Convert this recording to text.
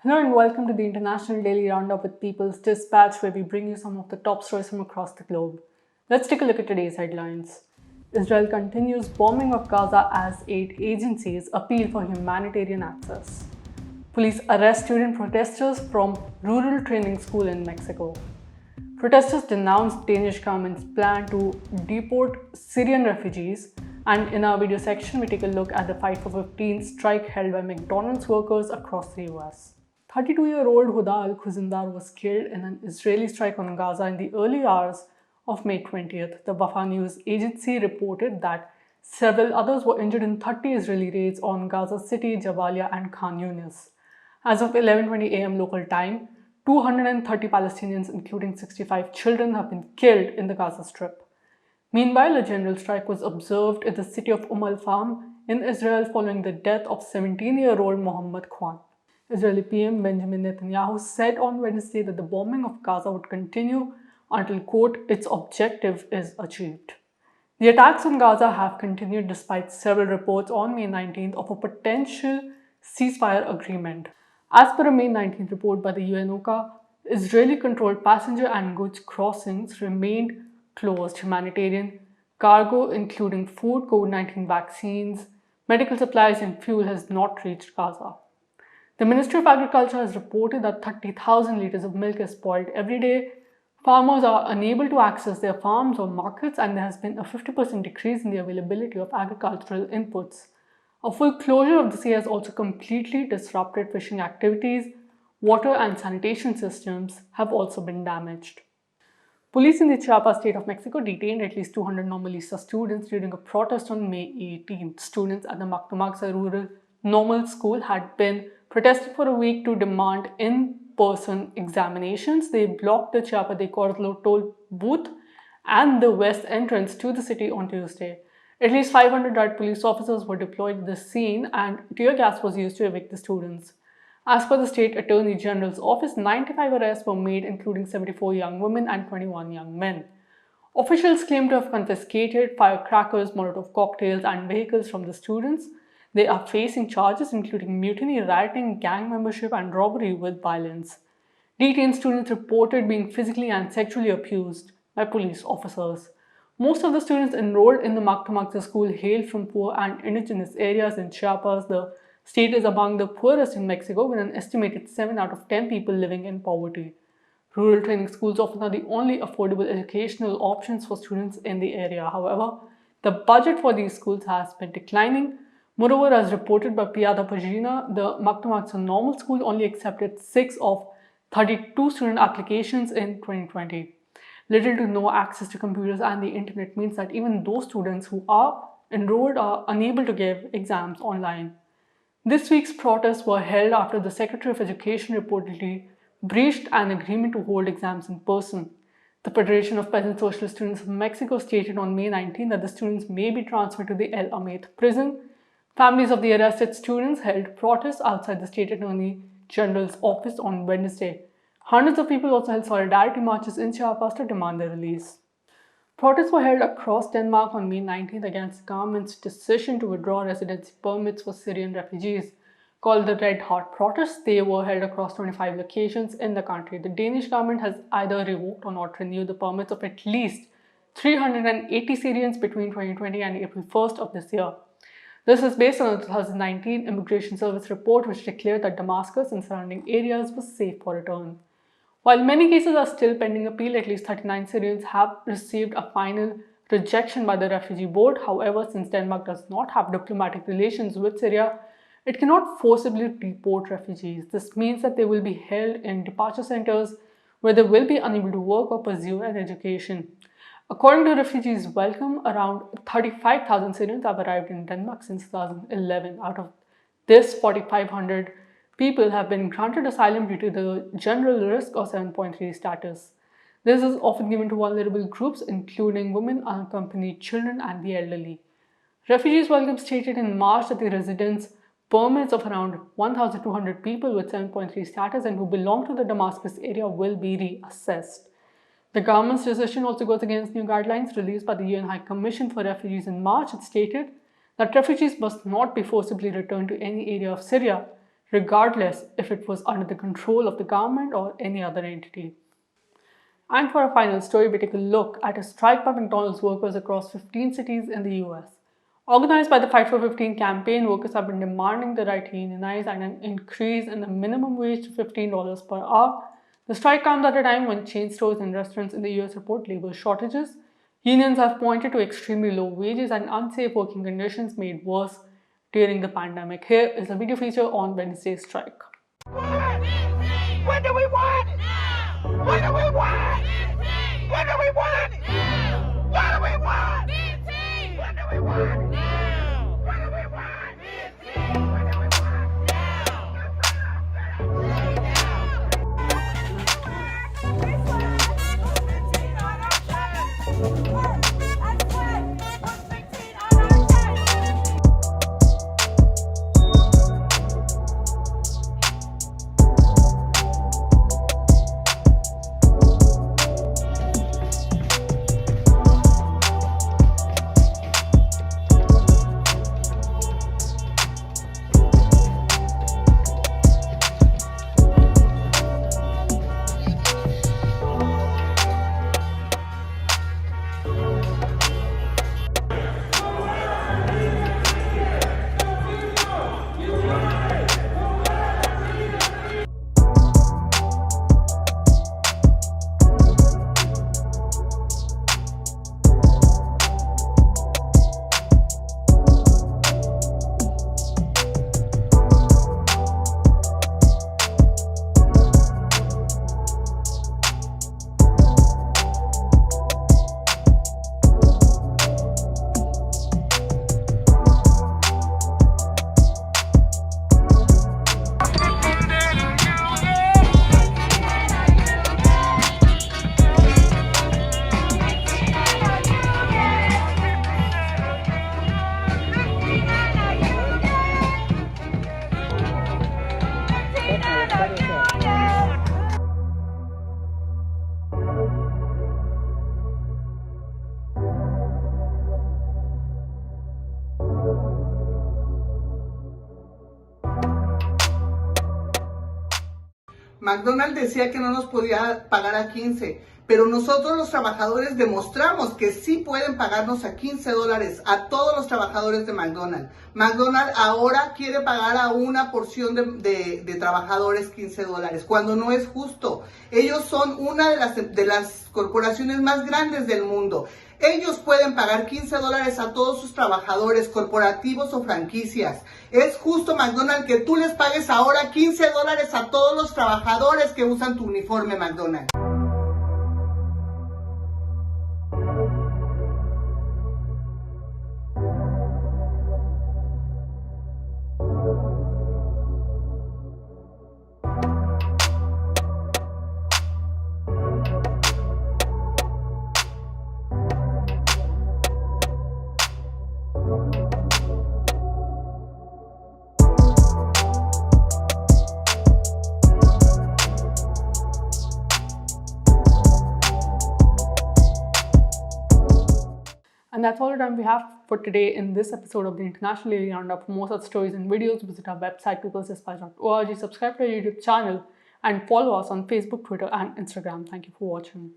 Hello and welcome to the International Daily Roundup with People's Dispatch, where we bring you some of the top stories from across the globe. Let's take a look at today's headlines. Israel continues bombing of Gaza as aid agencies appeal for humanitarian access. Police arrest student protesters from rural training school in Mexico. Protesters denounced Danish government's plan to deport Syrian refugees, and in our video section, we take a look at the Fight for 15 strike held by McDonald's workers across the US. 32-year-old Huda al-Khuzindar was killed in an Israeli strike on Gaza in the early hours of May 20th. The Wafa news agency reported that several others were injured in 30 Israeli raids on Gaza City, Jabalia, and Khan Yunis. As of 11:20 a.m. local time, 230 Palestinians, including 65 children, have been killed in the Gaza Strip. Meanwhile, a general strike was observed in the city of Al-Fahm in Israel following the death of 17-year-old Mohammed Khan. Israeli PM Benjamin Netanyahu said on Wednesday that the bombing of Gaza would continue until, quote, its objective is achieved. The attacks on Gaza have continued despite several reports on May 19th of a potential ceasefire agreement. As per a May 19th report by the UNOCHA, Israeli-controlled passenger and goods crossings remained closed. Humanitarian cargo, including food, COVID-19 vaccines, medical supplies, and fuel, has not reached Gaza. The Ministry of Agriculture has reported that 30,000 liters of milk is spoiled every day. Farmers are unable to access their farms or markets, and there has been a 50% decrease in the availability of agricultural inputs. A full closure of the sea has also completely disrupted fishing activities. Water and sanitation systems have also been damaged. Police in the Chiapas state of Mexico detained at least 200 Normalista students during a protest on May 18th. Students at the Mactomaxa Rural Normal School had been protesting for a week to demand in-person examinations. They blocked the Chiapa de Corzo toll booth and the west entrance to the city on Tuesday. At least 500 riot police officers were deployed to the scene, and tear gas was used to evict the students. As per the State Attorney General's office, 95 arrests were made, including 74 young women and 21 young men. Officials claim to have confiscated firecrackers, Molotov cocktails, and vehicles from the students. They are facing charges including mutiny, rioting, gang membership, and robbery with violence. Detained students reported being physically and sexually abused by police officers. Most of the students enrolled in the Mactomaxa school hail from poor and indigenous areas in Chiapas. The state is among the poorest in Mexico, with an estimated 7 out of 10 people living in poverty. Rural training schools often are the only affordable educational options for students in the area. However, the budget for these schools has been declining. Moreover, as reported by Piada Pagina, the Mactomaxa Normal School only accepted 6 of 32 student applications in 2020. Little to no access to computers and the internet means that even those students who are enrolled are unable to give exams online. This week's protests were held after the Secretary of Education reportedly breached an agreement to hold exams in person. The Federation of Peasant Socialist Students of Mexico stated on May 19 that the students may be transferred to the El Amate prison. Families of the arrested students held protests outside the State Attorney General's office on Wednesday. Hundreds of people also held solidarity marches in Chiapas to demand their release. Protests were held across Denmark on May 19th against the government's decision to withdraw residency permits for Syrian refugees. Called the Red Heart protests, they were held across 25 locations in the country. The Danish government has either revoked or not renewed the permits of at least 380 Syrians between 2020 and April 1st of this year. This is based on a 2019 Immigration Service report which declared that Damascus and surrounding areas were safe for return. While many cases are still pending appeal, at least 39 Syrians have received a final rejection by the Refugee Board. However, since Denmark does not have diplomatic relations with Syria, it cannot forcibly deport refugees. This means that they will be held in departure centers where they will be unable to work or pursue an education. According to Refugees Welcome, around 35,000 Syrians have arrived in Denmark since 2011. Out of this, 4,500 people have been granted asylum due to the general risk or 7.3 status. This is often given to vulnerable groups, including women, unaccompanied children, and the elderly. Refugees Welcome stated in March that the residence permits of around 1,200 people with 7.3 status and who belong to the Damascus area will be reassessed. The government's decision also goes against new guidelines released by the UN High Commission for Refugees in March. It stated that refugees must not be forcibly returned to any area of Syria. regardless if it was under the control of the government or any other entity. And for our final story, we take a look at a strike by McDonald's workers across 15 cities in the US. Organized by the Fight for 15 campaign, workers have been demanding the right to unionize and an increase in the minimum wage to $15 per hour. The strike comes at a time when chain stores and restaurants in the US report labor shortages. Unions have pointed to extremely low wages and unsafe working conditions made worse during the pandemic. Here is a video feature on Wednesday's strike. When do we want it? When do we want it? When do we want it? What do we want? When do we want it? When do we want it? When do we McDonald's decía que no nos podía pagar a 15, pero nosotros los trabajadores demostramos que sí pueden pagarnos a $15 a todos los trabajadores de McDonald's. McDonald's ahora quiere pagar a una porción de trabajadores $15, cuando no es justo. Ellos son una de las corporaciones más grandes del mundo. Ellos pueden pagar $15 a todos sus trabajadores, corporativos o franquicias. Es justo, McDonald's, que tú les pagues ahora $15 a todos los trabajadores que usan tu uniforme, McDonald's. And that's all the time we have for today in this episode of the International Daily Roundup. For more such stories and videos, visit our website, peoplesdispatch.org, subscribe to our YouTube channel, and follow us on Facebook, Twitter, and Instagram. Thank you for watching.